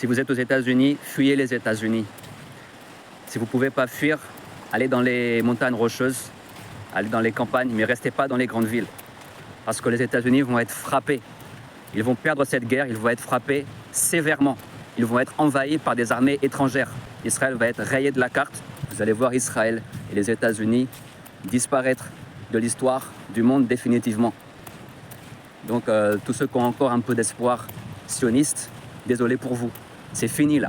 Si vous êtes aux États-Unis, fuyez les États-Unis. Si vous ne pouvez pas fuir, allez dans les montagnes rocheuses, allez dans les campagnes, mais restez pas dans les grandes villes. Parce que les États-Unis vont être frappés. Ils vont perdre cette guerre, ils vont être frappés sévèrement. Ils vont être envahis par des armées étrangères. Israël va être rayé de la carte. Vous allez voir Israël et les États-Unis disparaître de l'histoire du monde définitivement. Donc tous ceux qui ont encore un peu d'espoir sioniste, désolé pour vous, c'est fini là.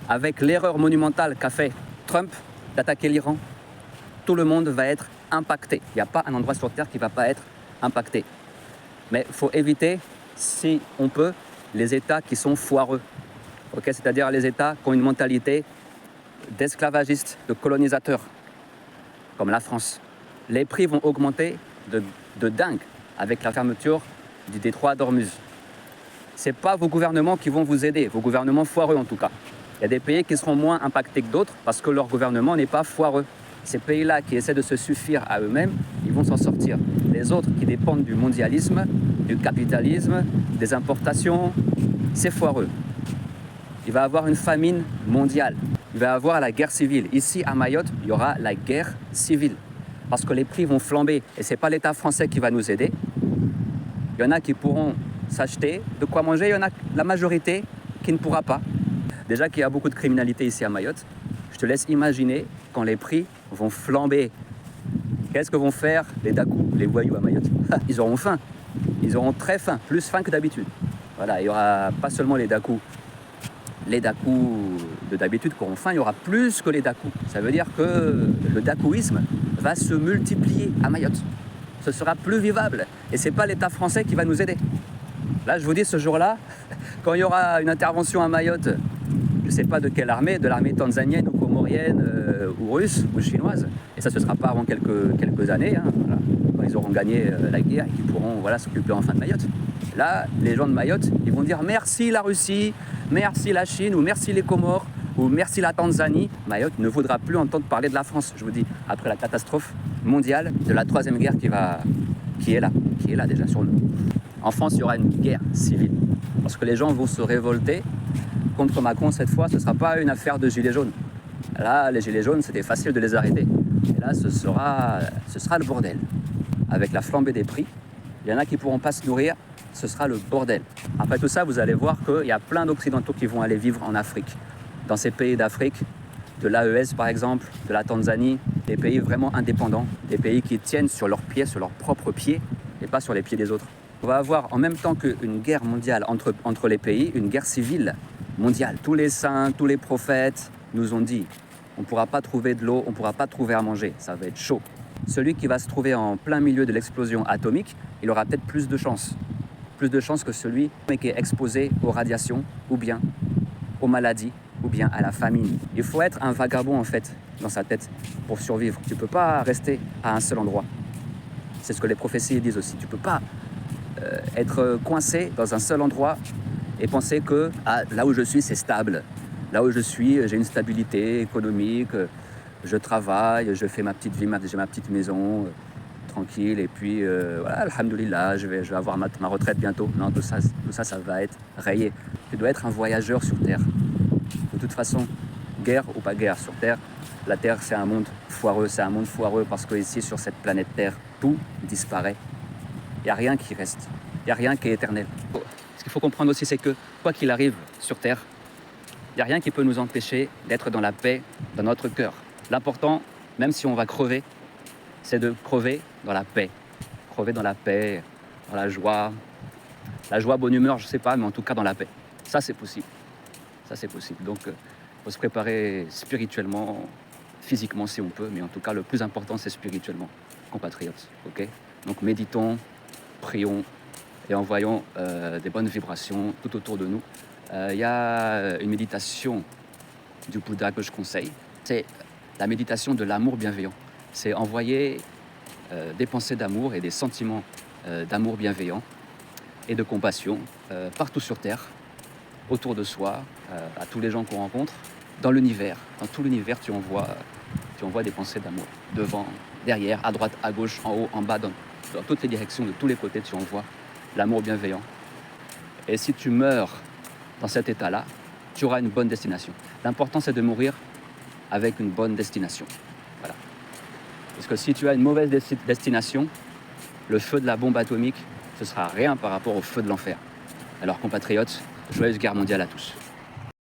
Avec l'erreur monumentale qu'a fait Trump d'attaquer l'Iran, tout le monde va être impacté. Il n'y a pas un endroit sur Terre qui ne va pas être impacté. Mais il faut éviter, si on peut, les États qui sont foireux. Okay, c'est-à-dire les États qui ont une mentalité d'esclavagistes, de colonisateurs, comme la France. Les prix vont augmenter de dingue avec la fermeture du détroit d'Ormuz. Ce n'est pas vos gouvernements qui vont vous aider, vos gouvernements foireux en tout cas. Il y a des pays qui seront moins impactés que d'autres parce que leur gouvernement n'est pas foireux. Ces pays-là qui essaient de se suffire à eux-mêmes, ils vont s'en sortir. Les autres qui dépendent du mondialisme, du capitalisme, des importations, c'est foireux. Il va y avoir une famine mondiale. Il va y avoir la guerre civile. Ici, à Mayotte, il y aura la guerre civile. Parce que les prix vont flamber. Et ce n'est pas l'État français qui va nous aider. Il y en a qui pourront s'acheter de quoi manger. Il y en a la majorité qui ne pourra pas. Déjà qu'il y a beaucoup de criminalité ici à Mayotte. Je te laisse imaginer quand les prix vont flamber. Qu'est-ce que vont faire les dacous, les voyous à Mayotte? Ils auront faim. Ils auront très faim, plus faim que d'habitude. Voilà, il n'y aura pas seulement les dacous de d'habitude qui auront faim, il y aura plus que les dacous. Ça veut dire que le dacouisme va se multiplier à Mayotte. Ce sera plus vivable. Et ce n'est pas l'État français qui va nous aider. Là, je vous dis, ce jour-là, quand il y aura une intervention à Mayotte, je ne sais pas de quelle armée, de l'armée tanzanienne ou comorienne ou russe ou chinoise, et ça, ce ne sera pas avant quelques années, hein, voilà, quand ils auront gagné la guerre et qu'ils pourront s'occuper enfin de Mayotte. Là, les gens de Mayotte, ils vont dire merci la Russie, merci la Chine, ou merci les Comores, ou merci la Tanzanie. Mayotte ne voudra plus entendre parler de la France, je vous dis, après la catastrophe mondiale de la troisième guerre qui est là déjà sur nous. En France, il y aura une guerre civile, parce que les gens vont se révolter contre Macron cette fois. Ce ne sera pas une affaire de gilets jaunes. Là, les gilets jaunes, c'était facile de les arrêter. Et là, ce sera le bordel. Avec la flambée des prix, il y en a qui ne pourront pas se nourrir. Ce sera le bordel. Après tout ça, vous allez voir qu'il y a plein d'Occidentaux qui vont aller vivre en Afrique. Dans ces pays d'Afrique, de l'AES par exemple, de la Tanzanie, des pays vraiment indépendants, des pays qui tiennent sur leurs pieds, sur leurs propres pieds, et pas sur les pieds des autres. On va avoir en même temps qu'une guerre mondiale entre les pays, une guerre civile mondiale. Tous les saints, tous les prophètes nous ont dit, on ne pourra pas trouver de l'eau, on ne pourra pas trouver à manger, ça va être chaud. Celui qui va se trouver en plein milieu de l'explosion atomique, il aura peut-être plus de chance. Plus de chances que celui qui est exposé aux radiations ou bien aux maladies ou bien à la famine. Il faut être un vagabond en fait dans sa tête pour survivre. Tu ne peux pas rester à un seul endroit. C'est ce que les prophéties disent aussi. Tu ne peux pas être coincé dans un seul endroit et penser que là où je suis c'est stable. Là où je suis j'ai une stabilité économique, je travaille, je fais ma petite vie, j'ai ma petite maison. Tranquille, et puis voilà, alhamdoulilah, je vais avoir ma retraite bientôt. Non, tout ça, ça va être rayé. Tu dois être un voyageur sur Terre. De toute façon, guerre ou pas guerre sur Terre, la Terre, c'est un monde foireux. C'est un monde foireux parce que ici, sur cette planète Terre, tout disparaît. Il n'y a rien qui reste. Il n'y a rien qui est éternel. Ce qu'il faut comprendre aussi, c'est que quoi qu'il arrive sur Terre, il n'y a rien qui peut nous empêcher d'être dans la paix, dans notre cœur. L'important, même si on va crever, c'est de crever dans la paix. Crever dans la paix, dans la joie. La joie, bonne humeur, je ne sais pas, mais en tout cas dans la paix. Ça, c'est possible. Ça, c'est possible. Donc, il faut se préparer spirituellement, physiquement si on peut, mais en tout cas, le plus important, c'est spirituellement, compatriotes. Okay? Donc, méditons, prions et envoyons des bonnes vibrations tout autour de nous. Il y a une méditation du Bouddha que je conseille. C'est la méditation de l'amour bienveillant. C'est envoyer des pensées d'amour et des sentiments d'amour bienveillant et de compassion partout sur Terre, autour de soi, à tous les gens qu'on rencontre, dans l'univers. Dans tout l'univers, tu envoies des pensées d'amour. Devant, derrière, à droite, à gauche, en haut, en bas, dans toutes les directions, de tous les côtés, tu envoies l'amour bienveillant. Et si tu meurs dans cet état-là, tu auras une bonne destination. L'important, c'est de mourir avec une bonne destination. Voilà. Parce que si tu as une mauvaise destination, le feu de la bombe atomique, ce sera rien par rapport au feu de l'enfer. Alors compatriotes, joyeuse guerre mondiale à tous.